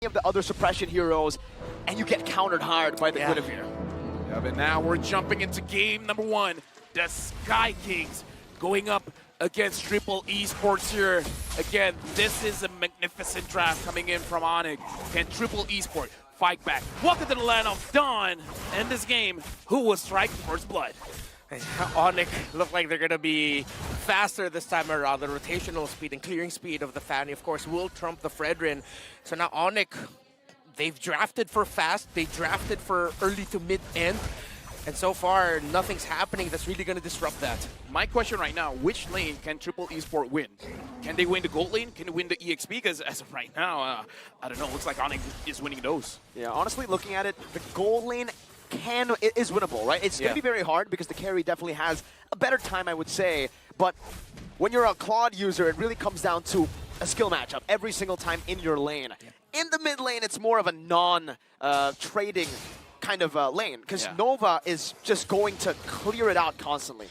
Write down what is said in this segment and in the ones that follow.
of the other suppression heroes, and you get countered hard by the Guinevere. Yeah, but now we're jumping into game number 1. The Sky Kings going up against Triple Esports here. Again, this is a magnificent draft coming in from ONIC. Can Triple Esports fight back? Welcome to the land of Dawn. And this game, who will strike first blood? ONIC look like they're going to be faster this time around. The rotational speed and clearing speed of the Fanny, of course, will trump the Fredrin. So now ONIC, they've drafted for fast. They drafted for early to mid-end. And so far, nothing's happening that's really going to disrupt that. My question right now, which lane can Triple Esports win? Can they win the gold lane? Can they win the EXP? Because as of right now, I don't know. Looks like ONIC is winning those. Yeah, honestly, looking at it, the gold lane is winnable, right? It's going to be very hard because the carry definitely has a better time, I would say. But when you're a Claude user, it really comes down to a skill matchup every single time in your lane. In the mid lane, it's more of a non-trading kind of lane because Nova is just going to clear it out constantly.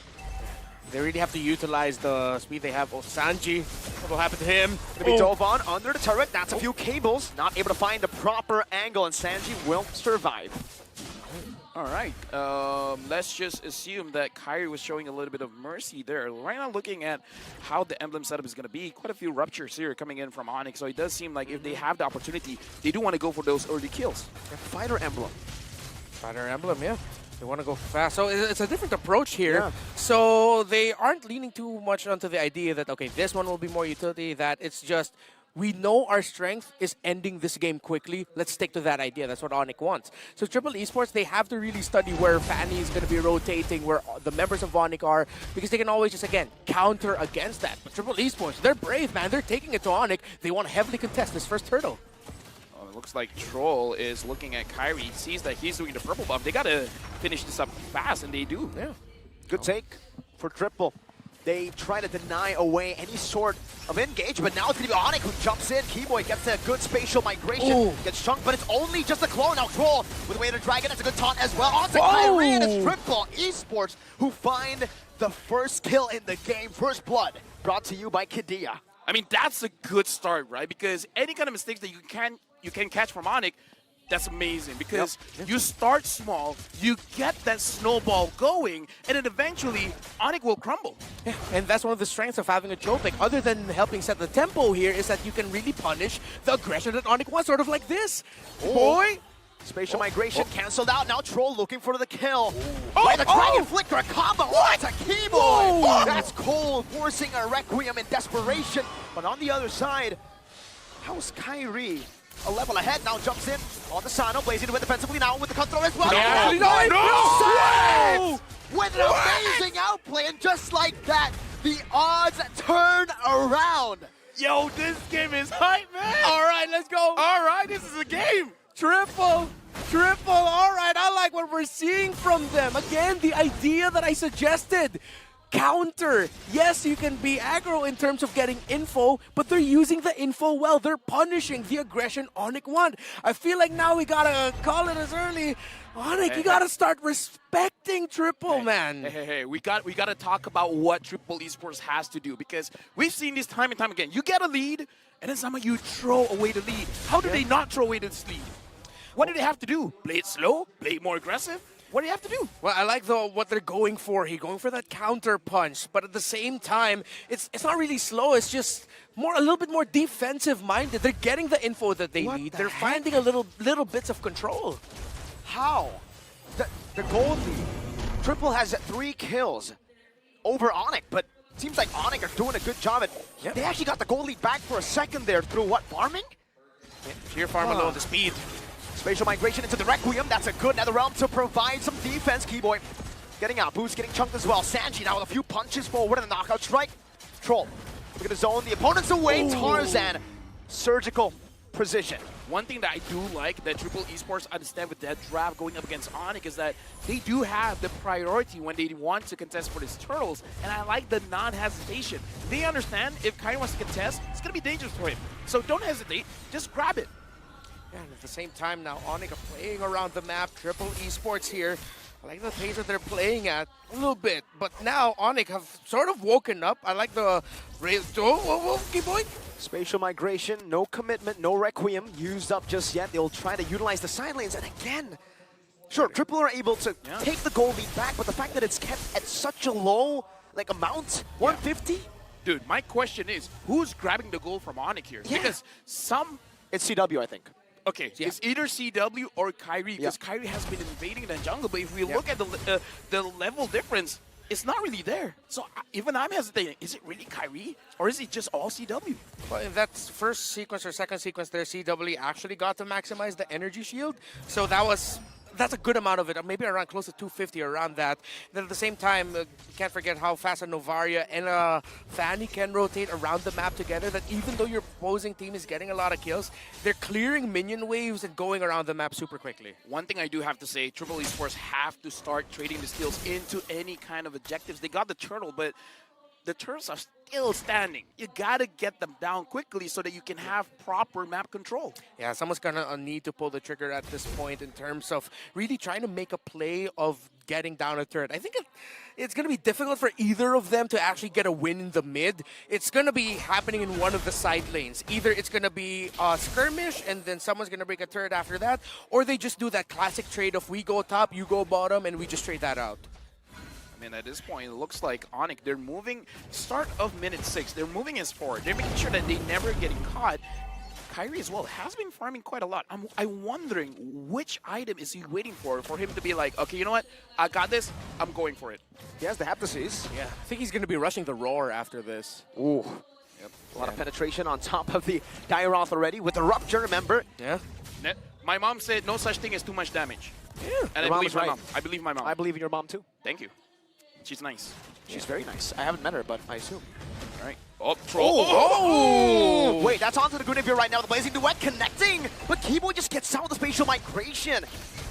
They really have to utilize the speed they have. Oh, Sanji, what will happen to him? Gonna be dove on under the turret. That's a few cables. Not able to find the proper angle, and Sanji will survive. All right, let's just assume that Kyrie was showing a little bit of mercy there. Right now, looking at how the emblem setup is going to be, quite a few ruptures here coming in from ONIC. So it does seem like if they have the opportunity, they do want to go for those early kills. Fighter emblem. Fighter emblem, yeah. They want to go fast. So it's a different approach here. So they aren't leaning too much onto the idea that, okay, this one will be more utility, that it's just, we know our strength is ending this game quickly. Let's stick to that idea. That's what ONIC wants. So Triple Esports, they have to really study where Fanny is going to be rotating, where the members of ONIC are, because they can always just, again, counter against that. But Triple Esports, they're brave, man. They're taking it to ONIC. They want to heavily contest this first hurdle. It looks like Troll is looking at Kyrie. He sees that he's doing the purple buff. They got to finish this up fast, and they do. Yeah. Good take for Triple. They try to deny away any sort of engagement. Now it's going to be ONIC who jumps in. Keyboy gets a good spatial migration. Gets chunked, but it's only just a clone. Now Troll with Way of the Dragon. That's a good taunt as well. Onto Kyrie, and it's Triple Esports who find the first kill in the game. First blood brought to you by Kidia. I mean, that's a good start, right? Because any kind of mistakes that you can catch from ONIC, that's amazing. Because you start small, you get that snowball going, and then eventually ONIC will crumble. Yeah, and that's one of the strengths of having a choke pick, other than helping set the tempo here, is that you can really punish the aggression that ONIC wants, sort of like this. Boy! Spatial migration canceled out. Now Troll looking for the kill. By the Dragon Flicker, a combo. What? It's a Keyboy. That's Cole forcing a Requiem in desperation. But on the other side, how's Kyrie? A level ahead, now jumps in on the Sano, blazing to win defensively now with the cutthroat as well. No! With an amazing outplay, and just like that, the odds turn around. Yo, this game is hype, man. All right, let's go. All right, this is a game. Triple, all right, I like what we're seeing from them. Again, the idea that I suggested. Counter. Yes, you can be aggro in terms of getting info, but they're using the info well. They're punishing the aggression ONIC want. I feel like now we gotta call it as early. ONIC, you gotta start respecting Triple, man. Hey, we gotta talk about what Triple Esports has to do, because we've seen this time and time again. You get a lead, and then somehow you throw away the lead. How do they not throw away this lead? What do they have to do? Play it slow? Play it more aggressive? What do you have to do? Well, I like what they're going for. He's going for that counter punch, but at the same time, it's not really slow. It's just a little bit more defensive minded. They're getting the info that they need. They're finding a little bits of control. How? The gold lead. Triple has 3 kills over ONIC, but it seems like ONIC are doing a good job at. They actually got the gold lead back for a second there through what, farming? Sheer farm alone, the speed. Spatial migration into the Requiem. That's a good Netherrealm to provide some defense. Keyboy getting out. Boost getting chunked as well. Sanji now with a few punches forward and a knockout strike. Troll looking to zone the opponents away. Tarzan, surgical precision. One thing that I do like that Triple Esports understand with that draft going up against ONIC is that they do have the priority when they want to contest for these turtles, and I like the non-hesitation. They understand if Kyrie wants to contest, it's going to be dangerous for him. So don't hesitate, just grab it. Yeah, and at the same time now, ONIC are playing around the map. Triple Esports here. I like the pace that they're playing at a little bit, but now ONIC have sort of woken up. I like the raise. Keyboy. Spatial migration, no commitment, no Requiem used up just yet. They'll try to utilize the side lanes, and again, sure, Triple are able to take the goal lead back, but the fact that it's kept at such a low amount, 150? Dude, my question is, who's grabbing the goal from ONIC here? Because It's CW, I think. Okay, it's either CW or Kyrie, because Kyrie has been invading the jungle, but if we look at the level difference, it's not really there. So even I'm hesitating. Is it really Kyrie, or is it just all CW? Well, in that first sequence or second sequence there, CW actually got to maximize the energy shield. So that's a good amount of it, maybe around close to 250, around that. Then at the same time, can't forget how fast a Novaria and a Fanny can rotate around the map together, that even though your opposing team is getting a lot of kills, they're clearing minion waves and going around the map super quickly. One thing I do have to say, Triple Esports have to start trading the steals into any kind of objectives. They got the turtle, but the turtles are still standing. You gotta get them down quickly so that you can have proper map control. Yeah, someone's gonna need to pull the trigger at this point in terms of really trying to make a play of getting down a turret. I think it's gonna be difficult for either of them to actually get a win in the mid. It's gonna be happening in one of the side lanes. Either it's gonna be a skirmish and then someone's gonna break a turret after that, or they just do that classic trade of we go top, you go bottom, and we just trade that out. I mean, at this point, it looks like ONIC, they're moving, start of minute 6, they're moving as forward. They're making sure that they never getting caught. Kyrie as well has been farming quite a lot. I'm wondering which item is he waiting for him to be like, okay, you know what? I got this. I'm going for it. He has the haptices. Yeah, I think he's going to be rushing the Roar after this. Ooh. Yep. A lot of penetration on top of the Dairoth already with the Rupture, remember? Yeah. My mom said no such thing as too much damage. Yeah. And I believe my mom. I believe my mom. I believe in your mom too. Thank you. She's nice. She's very nice. I haven't met her, but I assume. All right. Oh, troll. Oh! Wait, that's onto the Guinevere right now. The Blazing Duet connecting, but Keyboy just gets out with the spatial migration.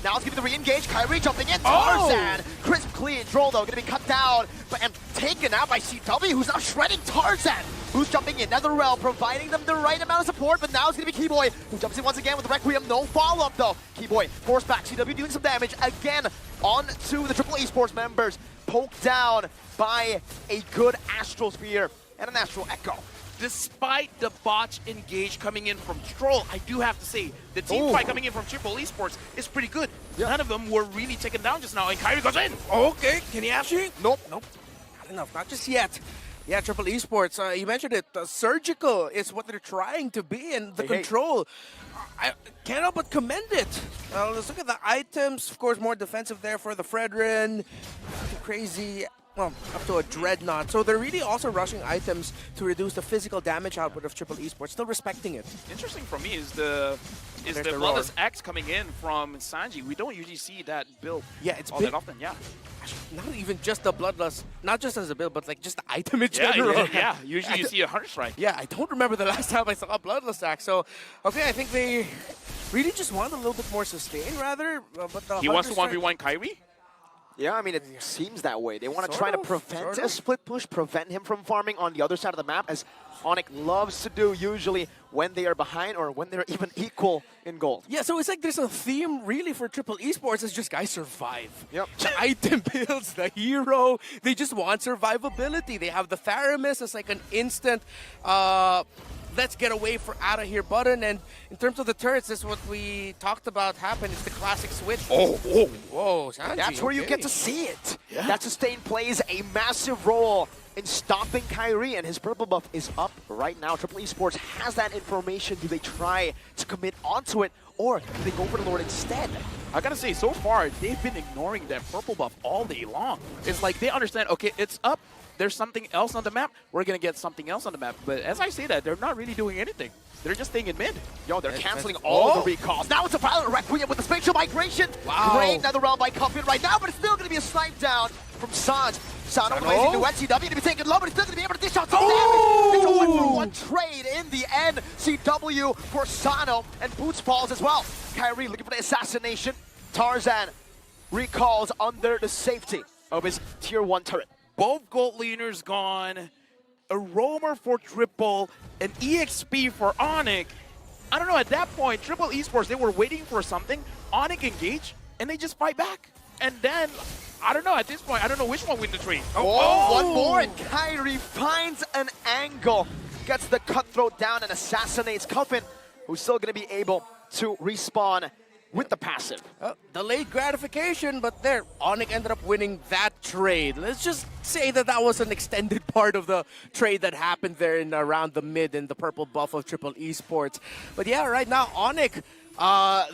Now it's going to be the re-engage. Kyrie jumping in. Tarzan. Crisp clean. Droll, though, going to be cut down and taken out by CW, who's now shredding Tarzan. Who's jumping in? Netherrealm providing them the right amount of support, but now it's going to be Keyboy, who jumps in once again with the Requiem. No follow-up, though. Keyboy forced back. CW doing some damage again onto the Triple Esports members. Poked down by a good Astral Spear and an Astral Echo. Despite the botch engage coming in from Stroll, I do have to say, the team fight coming in from Triple Esports is pretty good. None of them were really taken down just now, and Kyrie goes in. Okay, can he actually? Nope. Not enough, not just yet. Yeah, Triple Esports, you mentioned it, surgical is what they're trying to be, and the control, I can't help but commend it. Let's look at the items, of course, more defensive there for the Fredrin, crazy, well, up to a Dreadnought. So they're really also rushing items to reduce the physical damage output of Triple Esports, still respecting it. Interesting for me is the Bloodless X coming in from Sanji. We don't usually see that build all that often, Not even just the Bloodless, not just as a build, but like just the item in general. Yeah. Usually you see a Hunter Strike. Yeah, I don't remember the last time I saw a Bloodless axe. So, okay, I think they really just want a little bit more sustain, rather. But the he wants to 1v1 Kyrie? Yeah, I mean, it seems that way. They want to try to prevent a split push, prevent him from farming on the other side of the map, as ONIC loves to do usually when they are behind or when they're even equal in gold. Yeah, so it's like there's a theme really for Triple Esports. It's just guys survive. Yep. The item builds, the hero, they just want survivability. They have the Theramis as like an instant let's get away out of here button. And in terms of the turrets, this is what we talked about happen. It's the classic switch. Whoa, Sanji, that's where you get to see it. Yeah. That sustain plays a massive role in stopping Kyrie, and his purple buff is up right now. Triple Esports has that information. Do they try to commit onto it, or do they go for the Lord instead? I gotta say, so far, they've been ignoring that purple buff all day long. It's like they understand, okay, it's up. There's something else on the map. We're going to get something else on the map. But as I say that, they're not really doing anything. They're just staying in mid. Yo, they're canceling all the recalls. Now it's a Violent Requiem with the spatial migration. Wow. Great Netherrealm by Cuffin right now, but it's still going to be a snipe down from Sanj. Sano with Blazing Duet, CW to be taken low, but he's still going to be able to dish out some damage. It's a 1-for-1 trade in the end. CW for Sano, and Boots falls as well. Kyrie looking for the assassination. Tarzan recalls under the safety of his tier 1 turret. Both gold leaders gone, a roamer for Triple, an EXP for ONIC. I don't know, at that point, Triple Esports, they were waiting for something. ONIC engage, and they just fight back. And then, I don't know, at this point, I don't know which one wins the trade. One more, and Kyrie finds an angle. gets the cutthroat down and assassinates Cuffin, who's still going to be able to respawn with the passive. Delayed gratification, but there, ONIC ended up winning that trade. Let's just say that that was an extended part of the trade that happened there in around the mid in the purple buff of Triple Esports. But yeah, right now, ONIC,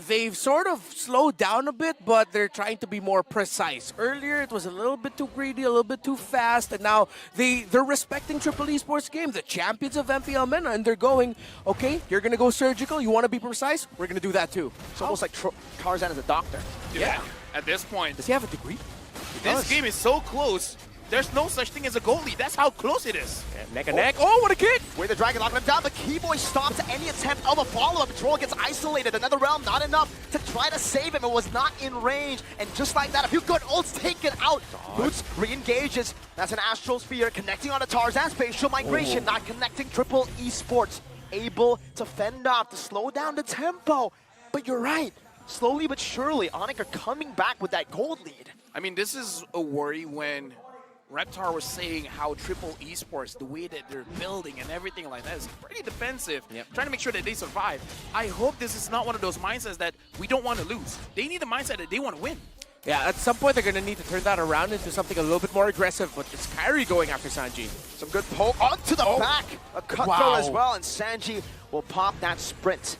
they've sort of slowed down a bit, but they're trying to be more precise. Earlier, it was a little bit too greedy, a little bit too fast, and now they're respecting Triple Esports game, the champions of MPL MENA, and they're going, okay, you're going to go surgical, you want to be precise, we're going to do that too. It's almost like Tarzan is a doctor. Yeah. At this point, Does he have a degree? this game is so close. There's no such thing as a goalie. That's how close it is. Neck and neck. Oh, what a kick! With the Dragon locking him down, the Keyboy stops any attempt of a follow-up. Troll gets isolated. Another realm, not enough to try to save him. It was not in range. And just like that, a few good ults taken out. Boots re-engages. That's an Astral Sphere connecting on a Tarzan spatial migration, not connecting. Triple Esports able to fend off, to slow down the tempo. But you're right. Slowly but surely, ONIC are coming back with that gold lead. I mean, this is a worry when Reptar was saying how Triple Esports, the way that they're building and everything like that, is pretty defensive, trying to make sure that they survive. I hope this is not one of those mindsets that we don't want to lose. They need a mindset that they want to win. Yeah, at some point they're going to need to turn that around into something a little bit more aggressive, but it's Kyrie going after Sanji. Some good poke onto the back. A cutthroat as well, and Sanji will pop that sprint.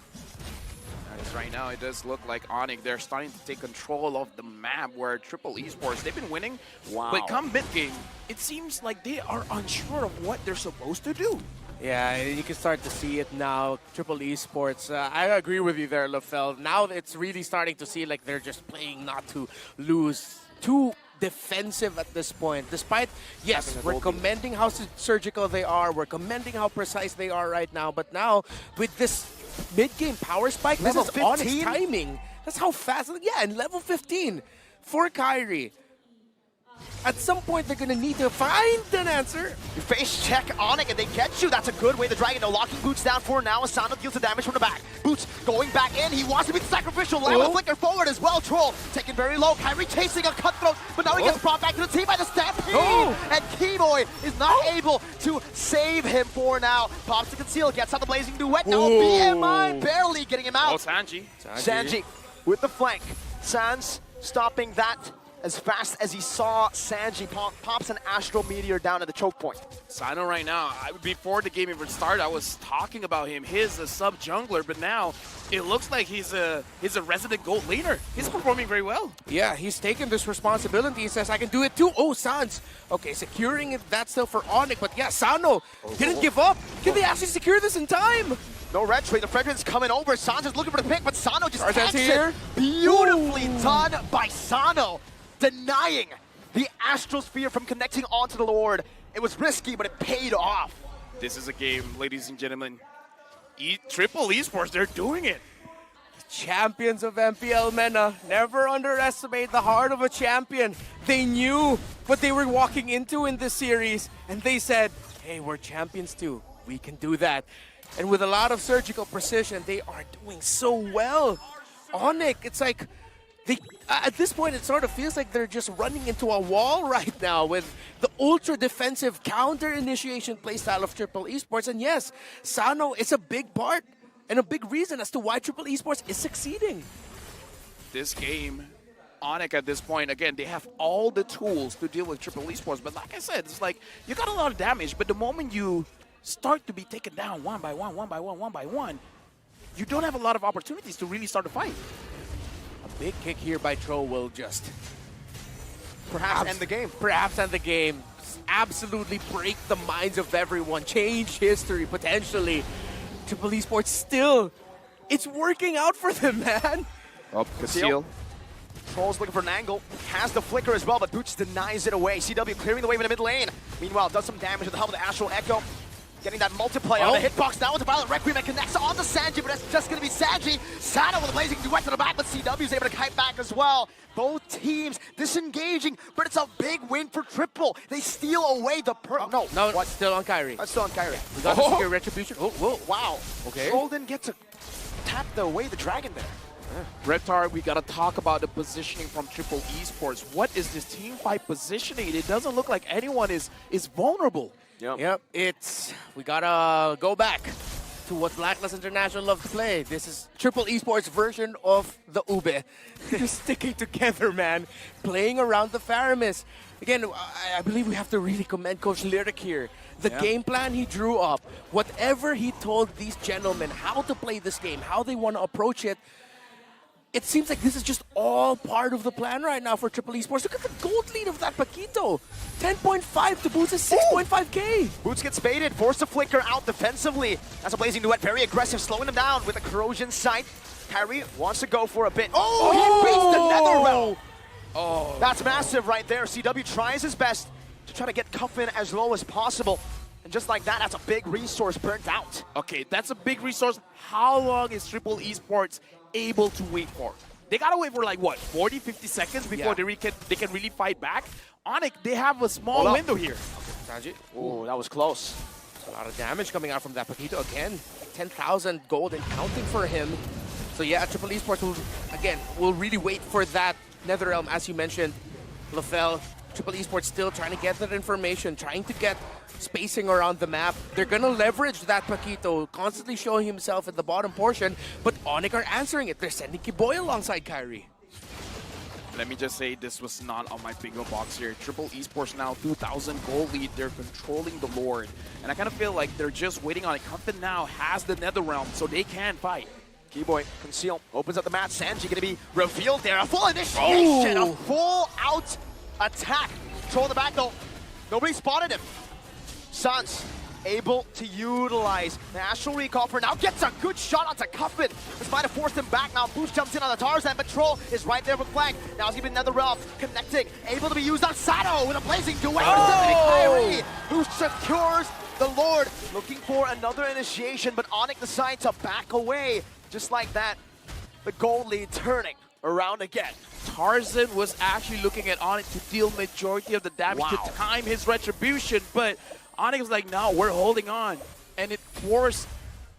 Right now, it does look like ONIC, they're starting to take control of the map where Triple Esports, they've been winning. Wow. But come mid-game, it seems like they are unsure of what they're supposed to do. Yeah, you can start to see it now. Triple Esports, I agree with you there, LaFell. Now it's really starting to see like they're just playing not to lose. Too defensive at this point. Despite, yes, we're commending how surgical they are. We're commending how precise they are right now. But now, with this mid-game power spike, this is ONIC's timing. That's how fast. Yeah, and level 15 for Kyrie. At some point, they're going to need to find an answer. You face check ONIC and they get you. That's a good way. The Dragon now locking Boots down for now. Asano deals the damage from the back. Boots going back in. He wants to be the sacrificial lamb. A flicker forward as well. Troll taken very low. Kyrie chasing a cutthroat, but now he gets brought back to the team by the Stampede. And Keyboy is not able to save him for now. Pops to conceal, gets out the blazing duet. Now BMI barely getting him out. Oh, Sanji. Sanji with the flank. Sans stopping that as fast as he saw Sanji pops an Astral Meteor down at the choke point. Sino right now, before the game even started, I was talking about him. He's a sub-jungler, but now it looks like he's a resident gold laner. He's performing very well. Yeah, he's taken this responsibility. He says, I can do it too. Oh, Sans. Okay, securing it, that's still for ONIC, but yeah, Sano didn't give up. Can they actually secure this in time? No red trade. The Fredrin's coming over. Sans is looking for the pick, but Sano just takes here. it. Beautifully done by Sano, denying the Astral Sphere from connecting onto the Lord. It was risky, but it paid off. This is a game, ladies and gentlemen. Triple Esports, they're doing it. Champions of MPL MENA. Never underestimate the heart of a champion. They knew what they were walking into in this series, and they said, hey, we're champions too. We can do that. And with a lot of surgical precision, they are doing so well. ONIC, it's like, at this point, it sort of feels like they're just running into a wall right now with the ultra-defensive counter-initiation playstyle of Triple Esports. And yes, Sano is a big part and a big reason as to why Triple Esports is succeeding. This game, ONIC at this point, again, they have all the tools to deal with Triple Esports. But like I said, it's like, you got a lot of damage, but the moment you start to be taken down one by one, you don't have a lot of opportunities to really start a fight. A big kick here by Tro will just perhaps end the game. Perhaps end the game. Absolutely break the minds of everyone. Change history, potentially. Triple Esports still, it's working out for them, man. Up, Conceal. Troll's looking for an angle. Has the flicker as well, but Boots denies it away. CW clearing the wave in the mid lane. Meanwhile, does some damage with the help of the Astral Echo. Getting that multiplier on the hitbox now with the Violent Requiem that connects on to Sanji, but that's just going to be Sanji. Sano with a blazing duet to the back, but CW is able to kite back as well. Both teams disengaging, but it's a big win for Triple. They steal away the No, it's still on Kyrie. That's still on Kyrie. We got the secure retribution. Oh, whoa. Wow. Okay. Troll didn't get to tap away the Dragon there. Reptar, we got to talk about the positioning from Triple Esports. What is this team fight positioning? It doesn't look like anyone is vulnerable. Yep. We gotta go back to what Blacklist International love to play. This is Triple Esports version of the Ube. Just sticking together, man. Playing around the Faramis. Again, I believe we have to really commend Coach Lyric here. The game plan he drew up, whatever he told these gentlemen how to play this game, how they want to approach it, it seems like this is just all part of the plan right now for Triple Esports. Look at the gold lead of that Paquito. 10.5 to Boots' 6.5k. Boots gets baited, forced to flicker out defensively. That's a Blazing Duet, very aggressive, slowing him down with a corrosion sight. Kyrie wants to go for a bit. Oh, he beats the Netherrealm. Oh, that's massive right there. CW tries his best to try to get Cuffin as low as possible. And just like that, that's a big resource burnt out. Okay, that's a big resource. How long is Triple Esports able to wait for? They gotta wait for like what, 40, 50 seconds before they can really fight back? ONIC, they have a small window here. Sanji. Oh, that was close. A lot of damage coming out from that Paquito again. 10,000 gold and counting for him. So yeah, Triple Esports will really wait for that Netherrealm, as you mentioned, LaFell. Triple Esports still trying to get that information, trying to get spacing around the map. They're gonna leverage that Paquito, constantly showing himself at the bottom portion, but ONIC are answering it. They're sending Kiboy alongside Kyrie. Let me just say, this was not on my bingo box here. Triple Esports now 2,000 goal lead. They're controlling the Lord. And I kind of feel like they're just waiting on it. Cuffin now has the Netherrealm, so they can fight. Keyboy, conceal, opens up the match. Sanji gonna be revealed there. A full initiation, a full out attack. Control the back though. Nobody spotted him. Sans able to utilize the Astral Recall for now. Gets a good shot onto Cuffin. This might have forced him back now. Boost jumps in on the Tarzan, but Troll is right there with flank. Now he's giving Netherrealm, connecting. Able to be used on Sato with a Blazing Duet. Kyrie, who secures the Lord. Looking for another initiation, but ONIC decides to back away. Just like that, the gold lead turning around again. Tarzan was actually looking at ONIC to deal majority of the damage to time his retribution, but ONIC was like, no, we're holding on. And it forced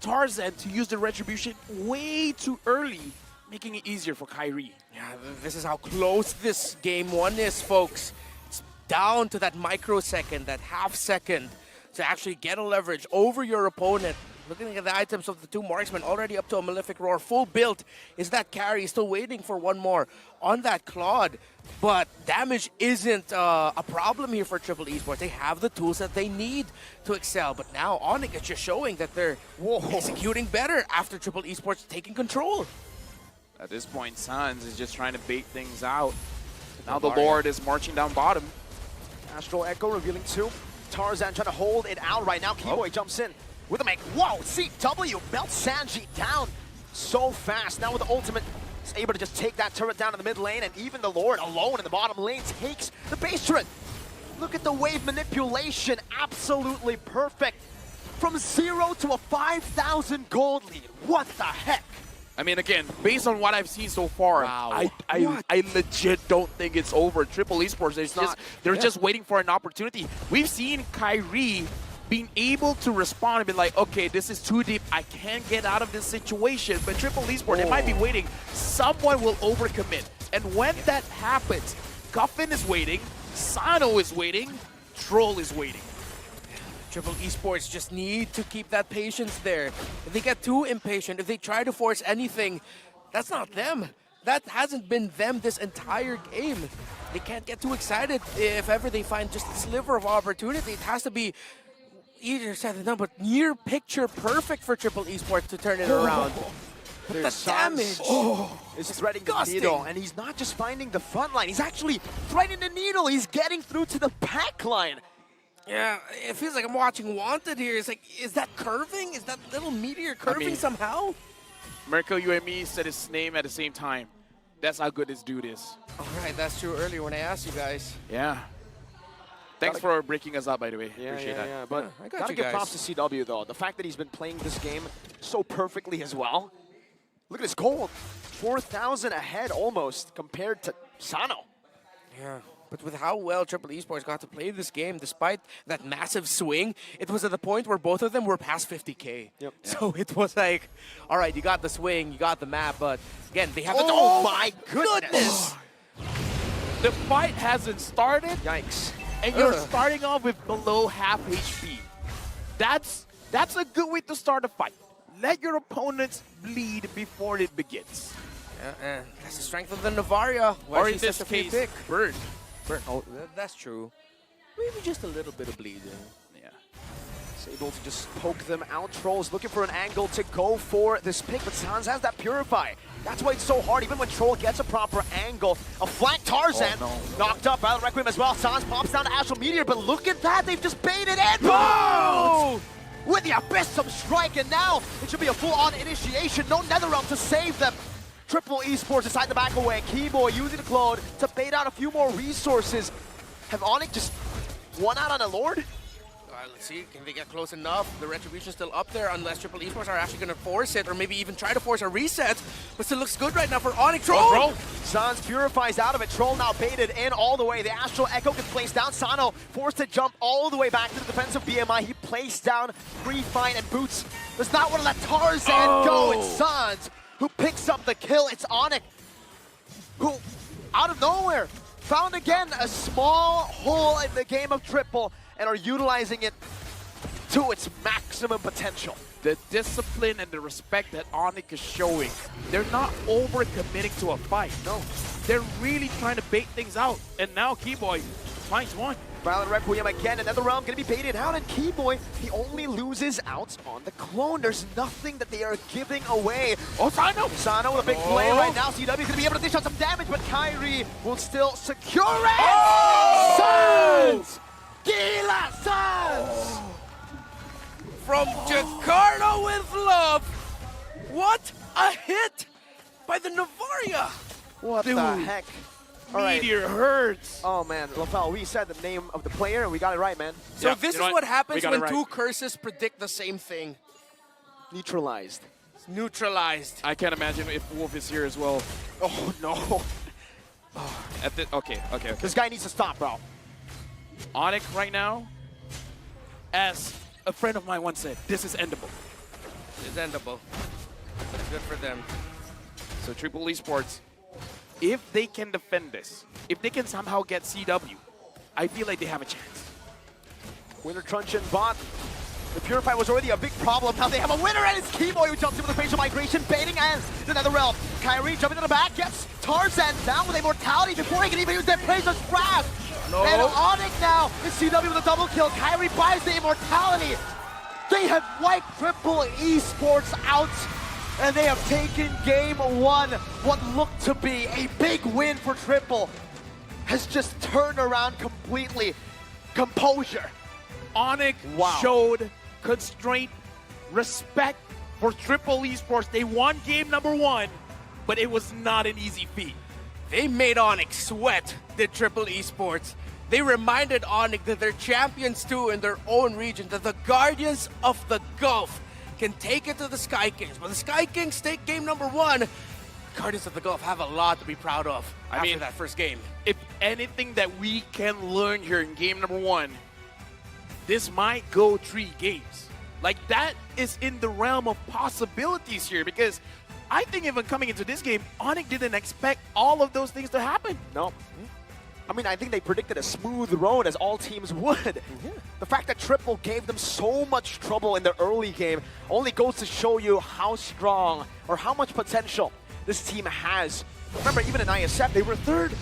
Tarzan to use the retribution way too early, making it easier for Kyrie. Yeah, this is how close this game one is, folks. It's down to that microsecond, that half second, to actually get a leverage over your opponent. Looking at the items of the two marksmen, already up to a Malefic Roar, full build. Is that carry still waiting for one more on that Claude? But damage isn't a problem here for Triple Esports. They have the tools that they need to excel. But now ONIC is just showing that they're executing better after Triple Esports taking control. At this point, Sans is just trying to bait things out. Now the Lord is marching down bottom. Astral Echo revealing two. Tarzan trying to hold it out right now. Keyboy jumps in with a make. Whoa, CW melts Sanji down so fast. Now with the ultimate, he's able to just take that turret down in the mid lane, and even the Lord alone in the bottom lane takes the base turret. Look at the wave manipulation, absolutely perfect. From 0 to a 5,000 gold lead. What the heck? I mean, again, based on what I've seen so far, I legit don't think it's over. Triple Esports, they're just waiting for an opportunity. We've seen Kyrie being able to respond and be like, okay, this is too deep. I can't get out of this situation. But Triple Esports, they might be waiting. Someone will overcommit. And when that happens, Cuffin is waiting, Sano is waiting, Troll is waiting. Triple Esports just need to keep that patience there. If they get too impatient, if they try to force anything, that's not them. That hasn't been them this entire game. They can't get too excited if ever they find just a sliver of opportunity. It has to be easier said than done, but near picture perfect for Triple Esports to turn it around. But the damage is threading the needle, and he's not just finding the front line, he's actually threading the needle. He's getting through to the back line. Yeah, it feels like I'm watching Wanted here. It's like, is that curving? Is that little meteor curving somehow? Mirko, you and me said his name at the same time. That's how good this dude is. All right, that's true earlier when I asked you guys. Yeah. Thanks for breaking us up, by the way. Appreciate that. Yeah, but I got gotta you give guys. props to CW, though. The fact that he's been playing this game so perfectly as well. Look at his gold. 4,000 ahead almost compared to Sano. Yeah. But with how well Triple Esports got to play this game, despite that massive swing, it was at the point where both of them were past 50K. Yep. So it was like, all right, you got the swing, you got the map, but again, they have Oh my goodness! The fight hasn't started, Yikes. and you're starting off with below half HP. That's a good way to start a fight. Let your opponents bleed before it begins. Yeah, that's the strength of the Navaria. Why Or in she's this such a free case, pick. Bird. Oh, that's true. Maybe just a little bit of bleeding. Yeah. Is able to just poke them out. Troll's looking for an angle to go for this pick, but Sans has that Purify. That's why it's so hard, even when Troll gets a proper angle. A flank Tarzan knocked up by the Requiem as well. Sans pops down to Astral Meteor, but look at that, they've just baited in. Boom! With the Abyssum Strike, and now it should be a full-on initiation. No Netherrealm to save them. Triple Esports decide to back away. Keyboy using the clone to bait out a few more resources. Have ONIC just won out on a Lord? Let's see, can they get close enough? The Retribution's still up there unless Triple Esports are actually going to force it or maybe even try to force a reset. But still looks good right now for ONIC. Troll! Sans purifies out of it. Troll now baited in all the way. The Astral Echo gets placed down. Sano forced to jump all the way back to the defensive BMI. He placed down Free Fine and Boots. Does not want to let Tarzan go. It's Sans who picks up the kill. It's ONIC who, out of nowhere, found again a small hole in the game of Triple and are utilizing it to its maximum potential. The discipline and the respect that ONIC is showing, they're not over-committing to a fight. No, they're really trying to bait things out. And now Keyboy finds one. Violent Requiem again, another realm gonna be baited out, and Keyboy, he only loses out on the clone. There's nothing that they are giving away. Oh, Sano! Sano with a big play right now. CW is gonna be able to dish out some damage, but Kyrie will still secure it! Oh! Sans! Gila Sans! From Jakarta with love. What a hit by the Navaria. What Dude. the heck? All right. Meteor hurts. Oh man, Lafal, we said the name of the player and we got it right, man. So Yeah, this you know is what happens We got when it right. two curses predict the same thing. Neutralized. Neutralized. I can't imagine if Wolf is here as well. Oh no. Okay. This guy needs to stop, bro. ONIC right now, as a friend of mine once said, this is endable. It's endable. Good for them. So Triple Esports, if they can defend this, if they can somehow get CW, I feel like they have a chance. Winter Truncheon bot. The Purify was already a big problem. Now they have a winner, and it's Keyboy who jumps in with the facial migration, baiting as the Netherrealm. Kyrie jumping to the back, gets Tarzan down with immortality before he can even use that Razor's Grasp. No. And ONIC now is CW with a double kill. Kyrie buys the immortality. They have wiped Triple Esports out, and they have taken game one. What looked to be a big win for Triple has just turned around completely. Composure. ONIC showed constraint, respect for Triple Esports. They won game number one, but it was not an easy feat. They made ONIC sweat, did Triple Esports. They reminded ONIC that they're champions too in their own region, that the Guardians of the Gulf can take it to the Sky Kings. But the Sky Kings take game number one. Guardians of the Gulf have a lot to be proud of after that first game. If anything that we can learn here in game number one, this might go 3 games. Like, that is in the realm of possibilities here, because I think even coming into this game, ONIC didn't expect all of those things to happen. No. I mean, I think they predicted a smooth road, as all teams would. Yeah. The fact that Triple gave them so much trouble in the early game only goes to show you how strong or how much potential this team has. Remember, even in ISF, they were third.